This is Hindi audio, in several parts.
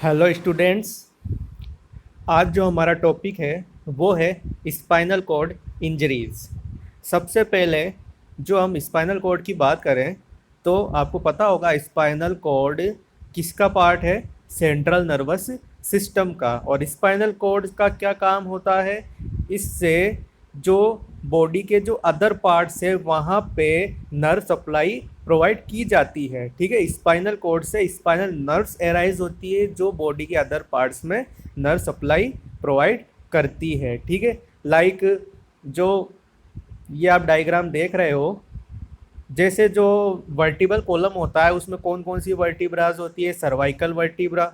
Hello students. आज जो हमारा टॉपिक है वो है स्पाइनल कॉर्ड इंजरीज। सबसे पहले जो हम स्पाइनल कॉर्ड की बात करें तो आपको पता होगा स्पाइनल कॉर्ड किसका पार्ट है? सेंट्रल नर्वस सिस्टम का। और स्पाइनल कॉर्ड का क्या काम होता है? इससे जो बॉडी के जो अदर पार्ट्स है वहाँ पे नर्व सप्लाई प्रोवाइड की जाती है। ठीक है, स्पाइनल कॉर्ड से स्पाइनल नर्व्स एराइज होती है जो बॉडी के अदर पार्ट्स में नर्व सप्लाई प्रोवाइड करती है। ठीक है, लाइक जो ये आप डायग्राम देख रहे हो, जैसे जो वर्टिबल कॉलम होता है उसमें कौन कौन सी वर्टिब्राज होती है? Cervical vertebra,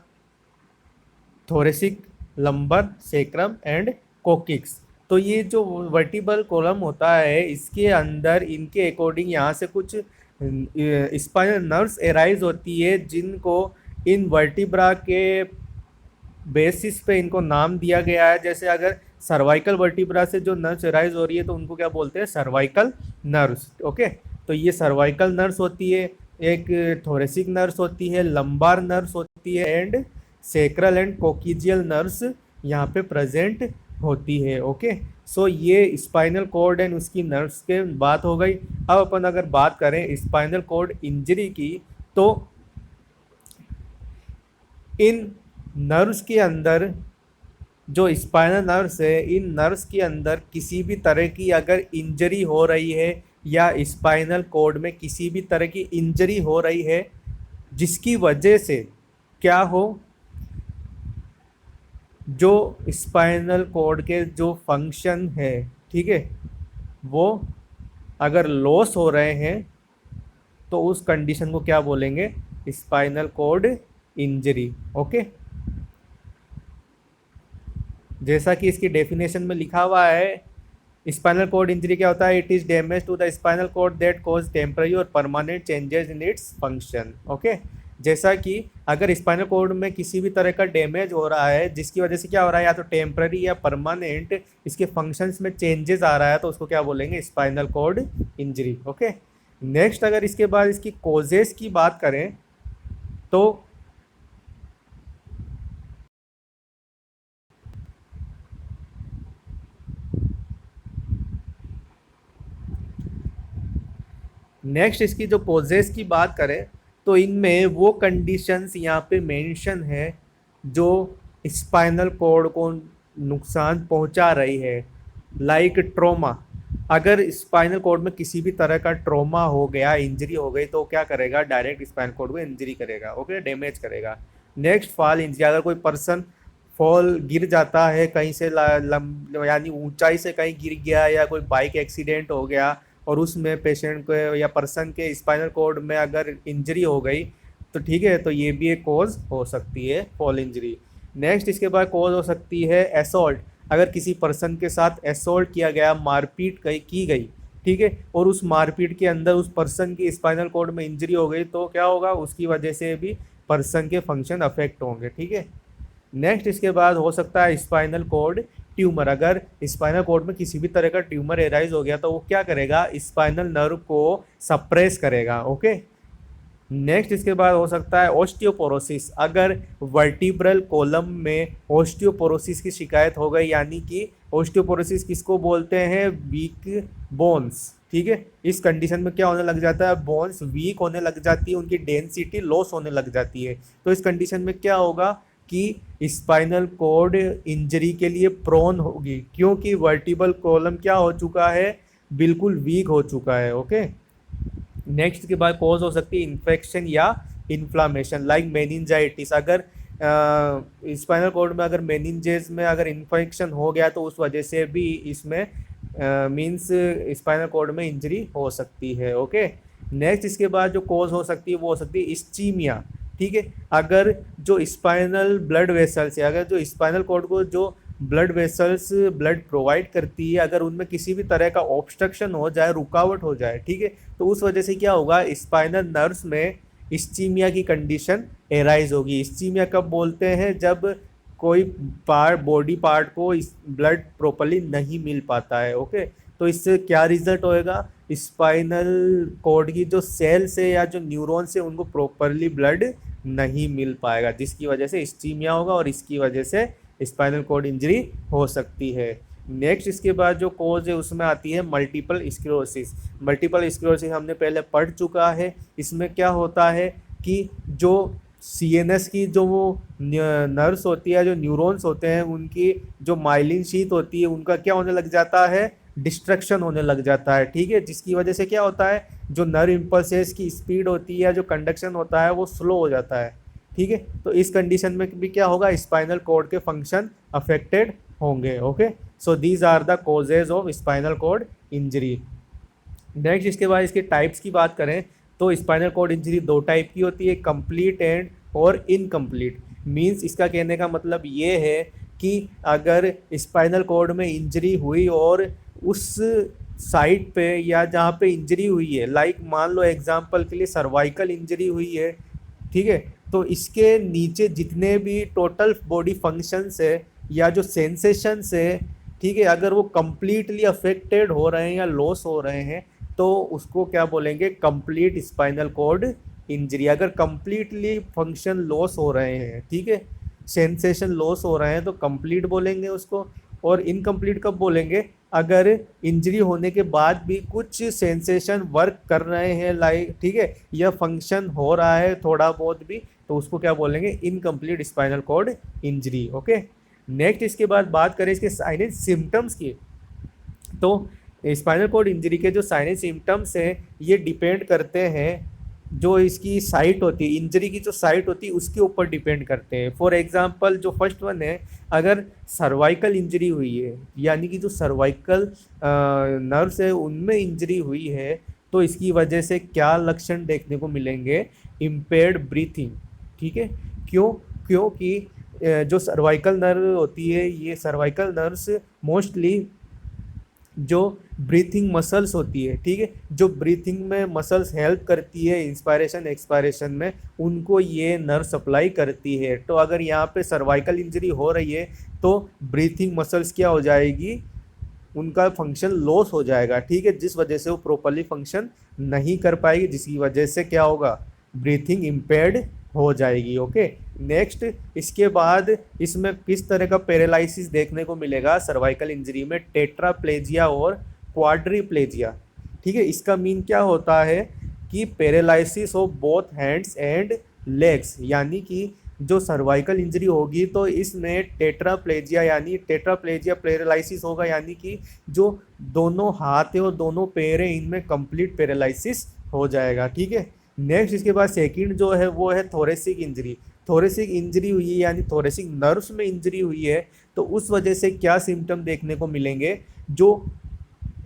thoracic, lumbar, sacrum and coccyx. तो ये जो वर्टिबल कॉलम होता है इसके अंदर इनके अकॉर्डिंग यहाँ से कुछ स्पाइनल नर्व्स एराइज होती है जिनको इन वर्टिब्रा के बेसिस पे इनको नाम दिया गया है। जैसे अगर सर्वाइकल वर्टिब्रा से जो नर्व्स एराइज हो रही है तो उनको क्या बोलते हैं? Cervical nerves. ओके, तो ये सर्वाइकल नर्व्स होती है, एक थोरेसिक नर्व्स होती है, लंबार नर्व्स होती है एंड सेक्रल एंड कोकिजियल नर्व्स यहाँ पे प्रेजेंट होती है। ओके, सो ये स्पाइनल कॉर्ड एंड उसकी नर्व्स के बात हो गई। अब अपन अगर बात करें स्पाइनल कॉर्ड इंजरी की तो इन नर्व्स के अंदर जो स्पाइनल नर्व्स है, इन नर्व्स के अंदर किसी भी तरह की अगर इंजरी हो रही है या स्पाइनल कॉर्ड में किसी भी तरह की इंजरी हो रही है जिसकी वजह से क्या हो, जो स्पाइनल कॉर्ड के जो फंक्शन है, ठीक है, वो अगर लॉस हो रहे हैं तो उस कंडीशन को क्या बोलेंगे? Spinal cord injury. ओके, जैसा कि इसकी डेफिनेशन में लिखा हुआ है, स्पाइनल कॉर्ड इंजरी क्या होता है? It is damage to the spinal cord that cause temporary और permanent changes in its function. Okay, जैसा कि अगर स्पाइनल कॉर्ड में किसी भी तरह का डैमेज हो रहा है जिसकी वजह से क्या हो रहा है, या तो टेम्पररी या परमानेंट इसके फंक्शंस में चेंजेस आ रहा है, तो उसको क्या बोलेंगे? Spinal cord injury. Okay, next अगर इसके बाद इसकी कॉजेस की बात करें तो नेक्स्ट इसकी जो कॉजेस की बात करें तो इनमें वो कंडीशंस यहाँ पे मेंशन है जो स्पाइनल कॉर्ड को नुकसान पहुँचा रही है। लाइक ट्रॉमा, अगर स्पाइनल कॉर्ड में किसी भी तरह का ट्रॉमा हो गया, इंजरी हो गई, तो क्या करेगा? डायरेक्ट स्पाइनल कॉर्ड को इंजरी करेगा। ओके, डैमेज करेगा। नेक्स्ट फॉल इंजरी, अगर कोई पर्सन फॉल गिर जाता है कहीं से, यानी ऊंचाई से कहीं गिर गया या कोई बाइक एक्सीडेंट हो गया और उसमें पेशेंट को या पर्सन के स्पाइनल कॉर्ड में अगर इंजरी हो गई तो ठीक है, तो ये भी एक कॉज हो सकती है फॉल इंजरी। नेक्स्ट इसके बाद कॉज हो सकती है असॉल्ट, अगर किसी पर्सन के साथ असॉल्ट किया गया, मारपीट की गई, ठीक है, और उस मारपीट के अंदर उस पर्सन की स्पाइनल कॉर्ड में इंजरी हो गई तो क्या होगा? उसकी वजह से भी पर्सन के फंक्शन अफेक्ट होंगे। ठीक है, नेक्स्ट इसके बाद हो सकता है स्पाइनल कॉर्ड ट्यूमर, अगर स्पाइनल कॉर्ड में किसी भी तरह का ट्यूमर एराइज हो गया तो वो क्या करेगा? स्पाइनल नर्व को सप्रेस करेगा। ओके, नेक्स्ट इसके बाद हो सकता है ऑस्टियोपोरोसिस, अगर वर्टिब्रल कॉलम में ऑस्टियोपोरोसिस की शिकायत हो गई, यानी कि ऑस्टियोपोरोसिस किसको बोलते हैं? Weak bones. ठीक है, इस कंडीशन में क्या होने लग जाता है? बोन्स वीक होने लग जाती है, उनकी डेंसिटी लॉस होने लग जाती है। तो इस कंडीशन में क्या होगा कि स्पाइनल कॉर्ड इंजरी के लिए प्रोन होगी, क्योंकि वर्टिबल कॉलम क्या हो चुका है? बिल्कुल वीक हो चुका है। ओके, नेक्स्ट के बाद कॉज हो सकती है इन्फेक्शन या इन्फ्लामेशन, लाइक मेनिंजाइटिस, अगर स्पाइनल कॉर्ड में अगर मेनिंजेस में अगर इन्फेक्शन हो गया तो उस वजह से भी इसमें मींस स्पाइनल कॉर्ड में इंजरी हो सकती है। ओके, नेक्स्ट इसके बाद जो कॉज हो सकती है वो हो सकती है इस्चीमिया। ठीक है, अगर जो स्पाइनल ब्लड वेसल्स है, अगर जो स्पाइनल कॉर्ड को जो ब्लड वेसल्स ब्लड प्रोवाइड करती है, अगर उनमें किसी भी तरह का ऑब्स्ट्रक्शन हो जाए, रुकावट हो जाए, ठीक है, तो उस वजह से क्या होगा? स्पाइनल नर्व्स में इस्चीमिया की कंडीशन एराइज होगी। इस्चीमिया कब बोलते हैं? जब कोई पार्ट, बॉडी पार्ट को ब्लड प्रॉपरली नहीं मिल पाता है। ओके, तो इससे क्या रिजल्ट होएगा? स्पाइनल कॉर्ड की जो सेल्स है या जो न्यूरॉन्स है उनको प्रॉपरली ब्लड नहीं मिल पाएगा, जिसकी वजह से इस्कीमिया होगा और इसकी वजह से स्पाइनल कॉर्ड इंजरी हो सकती है। नेक्स्ट इसके बाद जो कोज है उसमें आती है मल्टीपल स्क्लेरोसिस। मल्टीपल स्क्लेरोसिस हमने पहले पढ़ चुका है। इसमें क्या होता है कि जो सीएनएस की जो वो नर्व्स होती है, जो न्यूरॉन्स होते हैं, उनकी जो माइलिन शीथ होती है उनका क्या होने लग जाता है, डिस्ट्रक्शन होने लग जाता है। ठीक है, जिसकी वजह से क्या होता है, जो नर्व इम्पल्सेस की स्पीड होती है, जो कंडक्शन होता है वो स्लो हो जाता है। ठीक है, तो इस कंडीशन में भी क्या होगा, स्पाइनल कॉर्ड के फंक्शन अफेक्टेड होंगे। Okay, so these are the causes of spinal cord injury. Next इसके बाद इसके टाइप्स की बात करें तो स्पाइनल कॉर्ड इंजरी दो टाइप की होती है, कंप्लीट एंड और इनकम्प्लीट। मींस इसका कहने का मतलब ये है कि अगर स्पाइनल कॉर्ड में इंजरी हुई और उस साइट पे या जहाँ पे इंजरी हुई है, लाइक मान लो एग्जांपल के लिए सर्वाइकल इंजरी हुई है, ठीक है, तो इसके नीचे जितने भी टोटल बॉडी फंक्शंस है या जो सेंसेशंस है, ठीक है, अगर वो कंप्लीटली अफेक्टेड हो रहे हैं या लॉस हो रहे हैं तो उसको क्या बोलेंगे, कंप्लीट स्पाइनल कॉर्ड इंजरी। अगर कंप्लीटली फंक्शन लॉस हो रहे हैं, ठीक है, सेंसेशन लॉस हो रहे हैं तो कंप्लीट बोलेंगे उसको। और इनकम्प्लीट कब बोलेंगे, अगर इंजरी होने के बाद भी कुछ सेंसेशन वर्क कर रहे हैं, लाइक, ठीक है, या फंक्शन हो रहा है थोड़ा बहुत भी, तो उसको क्या बोलेंगे, incomplete spinal cord injury. Okay, next इसके बाद बात करें इसके साइन एंड सिम्टम्स की, तो स्पाइनल कॉर्ड इंजरी के जो साइन एंड सिम्टम्स हैं ये डिपेंड करते हैं जो इसकी साइट होती है, इंजरी की जो साइट होती है उसके ऊपर डिपेंड करते हैं। फॉर एग्जांपल जो फर्स्ट वन है, अगर सर्वाइकल इंजरी हुई है, यानी कि जो सर्वाइकल नर्व्स है उनमें इंजरी हुई है, तो इसकी वजह से क्या लक्षण देखने को मिलेंगे, इम्पेयर्ड ब्रीथिंग। ठीक है, क्यों, क्योंकि जो सर्वाइकल नर्व होती है, ये सर्वाइकल नर्व्स मोस्टली जो ब्रीथिंग मसल्स होती है, ठीक है, जो ब्रीथिंग में मसल्स हेल्प करती है इंस्पायरेशन एक्सपायरेशन में, उनको ये नर्व सप्लाई करती है। तो अगर यहाँ पे सर्वाइकल इंजरी हो रही है तो ब्रीथिंग मसल्स क्या हो जाएगी, उनका फंक्शन लॉस हो जाएगा। ठीक है, जिस वजह से वो प्रॉपरली फंक्शन नहीं कर पाएगी, जिसकी वजह से क्या होगा, ब्रीथिंग इम्पेयर्ड हो जाएगी। ओके, नेक्स्ट इसके बाद इसमें किस तरह का पैरालिसिस देखने को मिलेगा सर्वाइकल इंजरी में, टेट्राप्लेजिया और क्वाड्रिप्लेजिया। ठीक है, इसका मीन क्या होता है कि paralysis of both hands and legs, यानी कि जो सर्वाइकल इंजरी होगी तो इसमें टेट्राप्लेजिया यानी टेट्राप्लेजिया पैरालिसिस होगा, यानी कि जो दोनों हाथ है और दोनों पैर है इनमें कंप्लीट पैरालिसिस हो जाएगा। ठीक है, नेक्स्ट इसके बाद सेकंड जो है वो है थोरेसिक इंजरी। थोरेसिक इंजरी हुई है यानी थोरेसिक नर्व्स में इंजरी हुई है, तो उस वजह से क्या सिम्टम देखने को मिलेंगे, जो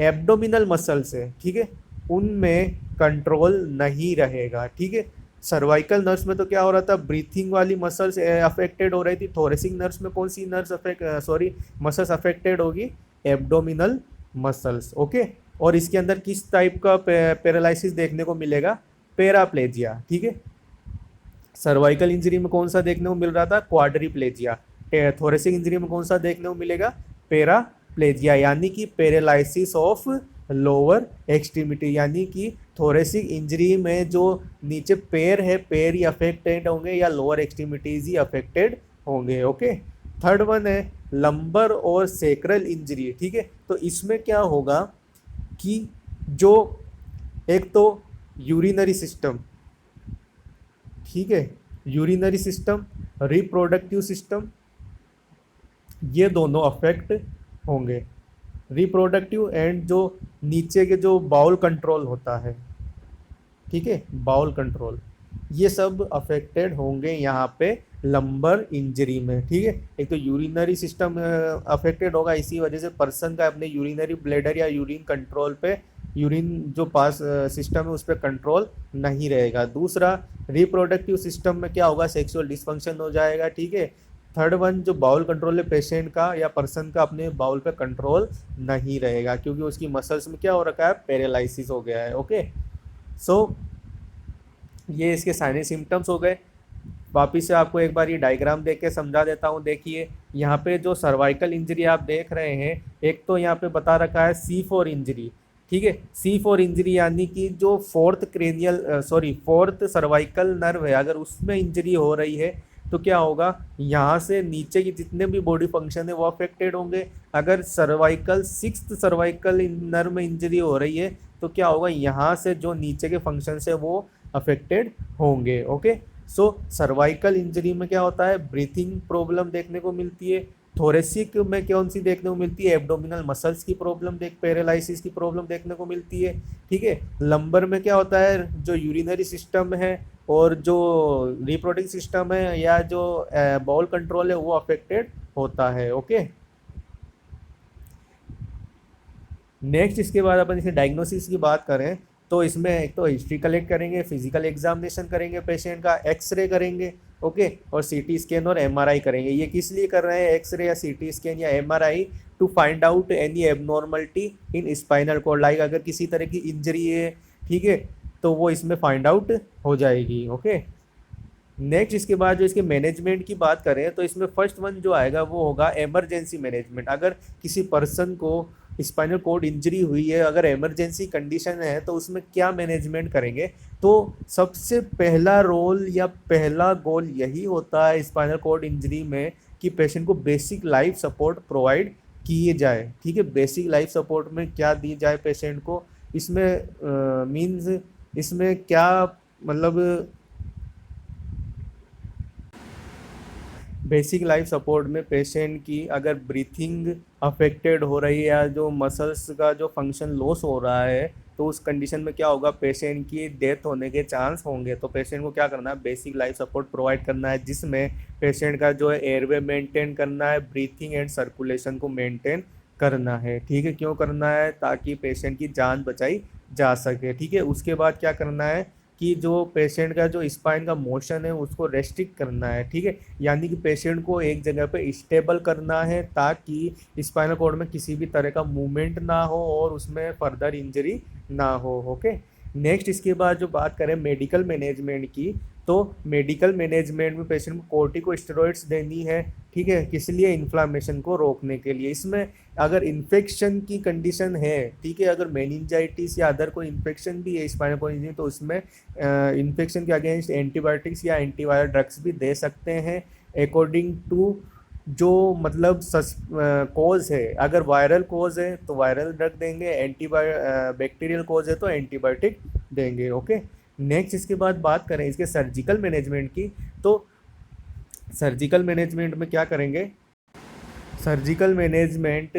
एब्डोमिनल मसल्स है, ठीक है, उनमें कंट्रोल नहीं रहेगा। ठीक है, सर्वाइकल नर्व्स में तो क्या हो रहा था, ब्रीथिंग वाली मसल्स अफेक्टेड हो रही थी, थोरेसिक नर्व्स में कौन सी मसल्स अफेक्टेड होगी, एब्डोमिनल मसल्स। ओके, और इसके अंदर किस टाइप का पैरालिसिस देखने को मिलेगा, पैराप्लेजिया। ठीक है, सर्वाइकल इंजरी में कौन सा देखने को मिल रहा था, क्वाड्रिप्लेजिया। थोरेसिक इंजरी में कौन सा देखने को मिलेगा, पैराप्लेजिया, यानी कि पैरालिसिस ऑफ लोअर एक्सट्रीमिटी, यानी कि थोरेसिक इंजरी में जो नीचे पैर है, पैर ही अफेक्टेड होंगे या लोअर एक्सट्रीमिटीज ही अफेक्टेड होंगे। ओके, थर्ड वन है लंबर और सेक्रल इंजरी। ठीक है, तो इसमें क्या होगा कि जो एक तो यूरिनरी सिस्टम, ठीक है, यूरिनरी सिस्टम, रिप्रोडक्टिव सिस्टम, ये दोनों अफेक्ट होंगे। रिप्रोडक्टिव एंड जो नीचे के जो बाउल कंट्रोल होता है, ठीक है, बाउल कंट्रोल, ये सब अफेक्टेड होंगे यहाँ पे लंबर इंजरी में। ठीक है, एक तो यूरिनरी सिस्टम अफेक्टेड होगा, इसी वजह से पर्सन का अपने यूरिनरी ब्लैडर या यूरिन कंट्रोल पे, यूरिन जो पास सिस्टम है उस पर कंट्रोल नहीं रहेगा। दूसरा, रिप्रोडक्टिव सिस्टम में क्या होगा, सेक्सुअल डिस्फंक्शन हो जाएगा। ठीक है, थर्ड वन जो बाउल कंट्रोल है, पेशेंट का या पर्सन का अपने बाउल पे कंट्रोल नहीं रहेगा क्योंकि उसकी मसल्स में क्या हो रखा है, पैरालिसिस हो गया है। ओके, सो ये इसके साइनस सिम्टम्स हो गए। वापिस से आपको एक बार ये डायग्राम देख के समझा देता हूँ। देखिए यहाँ पे जो सर्वाइकल इंजरी आप देख रहे हैं, एक तो यहाँ पे बता रखा है C4 इंजरी। ठीक है। सी फॉर इंजरी यानी कि जो फोर्थ सर्वाइकल नर्व है, अगर उसमें इंजरी हो रही है तो क्या होगा, यहाँ से नीचे के जितने भी बॉडी फंक्शन है वो अफेक्टेड होंगे। अगर सिक्स्थ सर्वाइकल नर्व में इंजरी हो रही है तो क्या होगा, यहाँ से जो नीचे के फंक्शन है वो अफेक्टेड होंगे। ओके। सो सर्वाइकल इंजरी में क्या होता है, ब्रीथिंग प्रॉब्लम देखने को मिलती है। थोरेसिक में कौन सी देखने को मिलती है, एब्डोमिनल मसल्स की प्रॉब्लम पैरालिसिस की प्रॉब्लम देखने को मिलती है। ठीक है। लंबर में क्या होता है, जो यूरिनरी सिस्टम है और जो रिप्रोडक्टिव सिस्टम है या जो बॉल कंट्रोल है वो अफेक्टेड होता है। ओके। नेक्स्ट इसके बाद अपन इसके डायग्नोसिस की बात करें तो इसमें एक तो हिस्ट्री कलेक्ट करेंगे, फिजिकल एग्जामिनेशन करेंगे पेशेंट का, एक्सरे करेंगे। ओके। और सीटी स्कैन और एमआरआई करेंगे। ये किस लिए कर रहे हैं, एक्सरे या सीटी स्कैन या MRI, to find out any abnormality in spinal cord, like अगर किसी तरह की इंजरी है, ठीक है, तो वो इसमें फाइंड आउट हो जाएगी। ओके। नेक्स्ट इसके बाद जो इसके मैनेजमेंट की बात करें तो इसमें फर्स्ट वन जो आएगा वो होगा इमरजेंसी मैनेजमेंट। अगर किसी पर्सन को स्पाइनल कॉर्ड इंजरी हुई है, अगर इमरजेंसी कंडीशन है तो उसमें क्या मैनेजमेंट करेंगे, तो सबसे पहला रोल या पहला गोल यही होता है स्पाइनल कॉर्ड इंजरी में कि पेशेंट को बेसिक लाइफ सपोर्ट प्रोवाइड किए जाए। ठीक है। बेसिक लाइफ सपोर्ट में क्या दी जाए पेशेंट को, इसमें मीन्स इसमें क्या मतलब, बेसिक लाइफ सपोर्ट में पेशेंट की अगर ब्रीथिंग अफेक्टेड हो रही है या जो मसल्स का जो फंक्शन लॉस हो रहा है तो उस कंडीशन में क्या होगा, पेशेंट की डेथ होने के चांस होंगे। तो पेशेंट को क्या करना है, बेसिक लाइफ सपोर्ट प्रोवाइड करना है, जिसमें पेशेंट का जो है एयरवे मेंटेन करना है, ब्रीथिंग एंड सर्कुलेशन को मेंटेन करना है। ठीक है। क्यों करना है, ताकि पेशेंट की जान बचाई जा सके। ठीक है। उसके बाद क्या करना है कि जो पेशेंट का जो स्पाइन का मोशन है उसको रेस्ट्रिक्ट करना है। ठीक है। यानी कि पेशेंट को एक जगह पे स्टेबल करना है ताकि स्पाइनल कॉर्ड में किसी भी तरह का मूवमेंट ना हो और उसमें फर्दर इंजरी ना हो। ओके। नेक्स्ट इसके बाद जो बात करें मेडिकल मैनेजमेंट की, तो मेडिकल मैनेजमेंट में पेशेंट को कोर्टिकोस्टेरॉइड्स देनी है। ठीक है। किस लिए, इन्फ्लामेशन को रोकने के लिए। इसमें अगर इन्फेक्शन की कंडीशन है, ठीक है, अगर मेनिंजाइटिस या अदर कोई इन्फेक्शन भी है स्पाइनल कॉर्ड इंजरी, तो उसमें इन्फेक्शन के अगेंस्ट एंटीबायोटिक्स या एंटीवायरल ड्रग्स भी दे सकते हैं अकॉर्डिंग टू जो मतलब कोज है। अगर वायरल कोज है तो वायरल ड्रग देंगे, बैक्टीरियल कोज है तो एंटीबायोटिक देंगे। ओके। नेक्स्ट इसके बाद बात करें इसके सर्जिकल मैनेजमेंट की, तो सर्जिकल मैनेजमेंट में क्या करेंगे, सर्जिकल मैनेजमेंट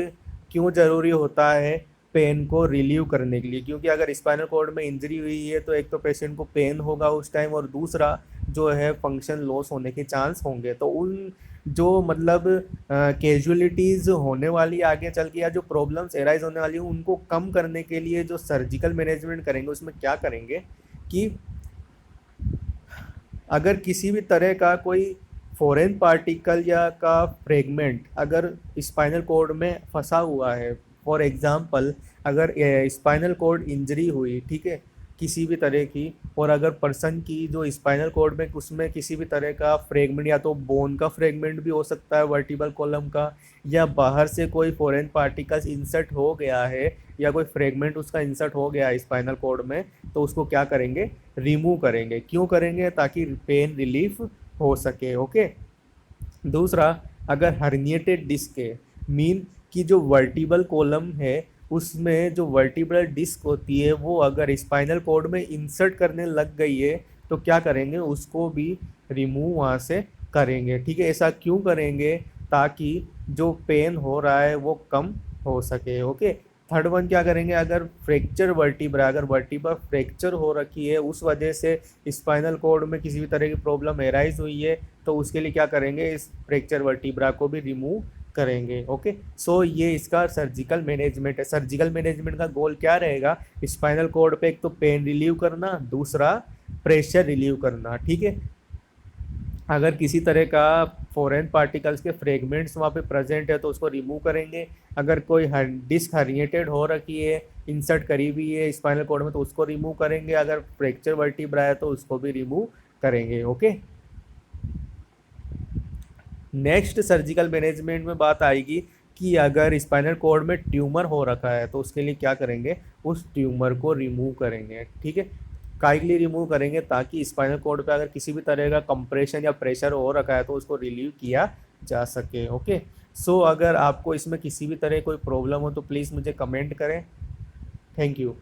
क्यों ज़रूरी होता है, पेन को रिलीव करने के लिए। क्योंकि अगर स्पाइनल कॉर्ड में इंजरी हुई है तो एक तो पेशेंट को पेन होगा उस टाइम, और दूसरा जो है फंक्शन लॉस होने के चांस होंगे। तो उन जो मतलब कैजुअलिटीज़ होने वाली आगे चल के या जो प्रॉब्लम्स एराइज होने वाली हैं उनको कम करने के लिए जो सर्जिकल मैनेजमेंट करेंगे उसमें क्या करेंगे कि अगर किसी भी तरह का कोई फॉरेन पार्टिकल या का फ्रेगमेंट अगर स्पाइनल कॉर्ड में फंसा हुआ है, फॉर एग्जांपल अगर स्पाइनल कॉर्ड इंजरी हुई, ठीक है, किसी भी तरह की, और अगर पर्सन की जो स्पाइनल कॉर्ड में उसमें किसी भी तरह का फ्रेगमेंट या तो बोन का फ्रेगमेंट भी हो सकता है वर्टिबल कॉलम का, या बाहर से कोई फॉरेन पार्टिकल्स इंसर्ट हो गया है या कोई फ्रेगमेंट उसका इंसर्ट हो गया है स्पाइनल कॉर्ड में, तो उसको क्या करेंगे, रिमूव करेंगे। क्यों करेंगे, ताकि पेन रिलीफ हो सके। ओके। दूसरा, अगर हर्निएटेड डिस्क है, मीन कि जो वर्टिबल कॉलम है उसमें जो वर्टिब्रल डिस्क होती है वो अगर स्पाइनल कॉर्ड में इंसर्ट करने लग गई है तो क्या करेंगे, उसको भी रिमूव वहाँ से करेंगे। ठीक है। ऐसा क्यों करेंगे, ताकि जो पेन हो रहा है वो कम हो सके। ओके। थर्ड वन क्या करेंगे, अगर फ्रैक्चर वर्टिब्रा, अगर वर्टिब्रा फ्रैक्चर हो रखी है उस वजह से स्पाइनल कॉर्ड में किसी भी तरह की प्रॉब्लम एराइज हुई है तो उसके लिए क्या करेंगे, इस फ्रैक्चर वर्टिब्रा को भी रिमूव करेंगे। ओके। सो ये इसका सर्जिकल मैनेजमेंट है। सर्जिकल मैनेजमेंट का गोल क्या रहेगा, स्पाइनल कॉर्ड पे एक तो पेन रिलीव करना, दूसरा प्रेशर रिलीव करना। ठीक है। अगर किसी तरह का फॉरेन पार्टिकल्स के फ्रेगमेंट्स वहाँ पे प्रेजेंट है तो उसको रिमूव करेंगे। अगर कोई डिस्क हर्निएटेड हो रखी है, इंसर्ट करी हुई है स्पाइनल कॉर्ड में, तो उसको रिमूव करेंगे। अगर फ्रैक्चर वर्टिब्रा है तो उसको भी रिमूव करेंगे। ओके। नेक्स्ट सर्जिकल मैनेजमेंट में बात आएगी कि अगर स्पाइनल कॉर्ड में ट्यूमर हो रखा है तो उसके लिए क्या करेंगे, उस ट्यूमर को रिमूव करेंगे। ठीक है, काइंडली रिमूव करेंगे ताकि स्पाइनल कॉर्ड पे अगर किसी भी तरह का कंप्रेशन या प्रेशर हो रखा है तो उसको रिलीव किया जा सके। ओके, सो अगर आपको इसमें किसी भी तरह कोई प्रॉब्लम हो तो प्लीज़ मुझे कमेंट करें। Thank you.